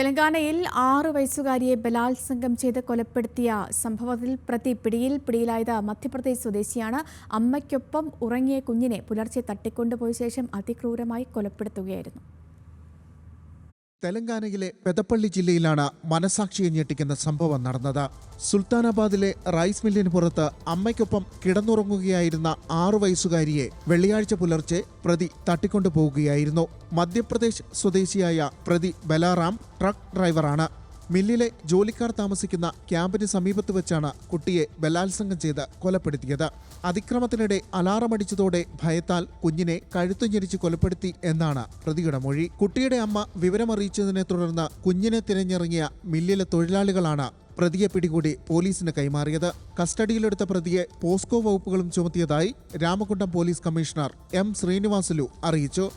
തെലങ്കാനയിൽ 6 വയസ്സുകാരിയെ ബലാത്സംഗം ചെയ്ത് കൊലപ്പെടുത്തിയ സംഭവത്തിൽ പിടിയിലായത് മധ്യപ്രദേശ് സ്വദേശിയാണ്. അമ്മയ്ക്കൊപ്പം ഉറങ്ങിയ കുഞ്ഞിനെ പുലർച്ചെ തട്ടിക്കൊണ്ടുപോയ ശേഷം അതിക്രൂരമായി കൊലപ്പെടുത്തുകയായിരുന്നു. തെലങ്കാനയിലെ പെദപ്പള്ളി ജില്ലയിലാണ് മനസാക്ഷിയെ ഞെട്ടിക്കുന്ന സംഭവം നടന്നത്. സുൽത്താനാബാദിലെ റൈസ് മില്ലിന് പുറത്ത് അമ്മയ്ക്കൊപ്പം കിടന്നുറങ്ങുകയായിരുന്ന 6 വയസ്സുകാരിയെ വെള്ളിയാഴ്ച പുലർച്ചെ പ്രതി തട്ടിക്കൊണ്ടുപോവുകയായിരുന്നു. മധ്യപ്രദേശ് സ്വദേശിയായ പ്രതി ബലാറാം ട്രക്ക് ഡ്രൈവറാണ്. മില്ലിലെ ജോലിക്കാർ താമസിക്കുന്ന ക്യാമ്പിന് സമീപത്ത് വെച്ചാണ് കുട്ടിയെ ബലാത്സംഗം ചെയ്ത് കൊലപ്പെടുത്തിയത്. അതിക്രമത്തിനിടെ അലാറമടിച്ചതോടെ ഭയത്താൽ കുഞ്ഞിനെ കഴുത്തു ഞെരിച്ച് കൊലപ്പെടുത്തി എന്നാണ് പ്രതിയുടെ മൊഴി. കുട്ടിയുടെ അമ്മ വിവരമറിയിച്ചതിനെ തുടർന്ന് കുഞ്ഞിനെ തിരഞ്ഞിറങ്ങിയ മില്ലിലെ തൊഴിലാളികളാണ് പ്രതിയെ പിടികൂടി പോലീസിന് കൈമാറിയത്. കസ്റ്റഡിയിലെടുത്ത പ്രതിയെ പോസ്കോ വകുപ്പുകളും ചുമത്തിയതായി Ramagundam police commissioner M Srinivasulu അറിയിച്ചു.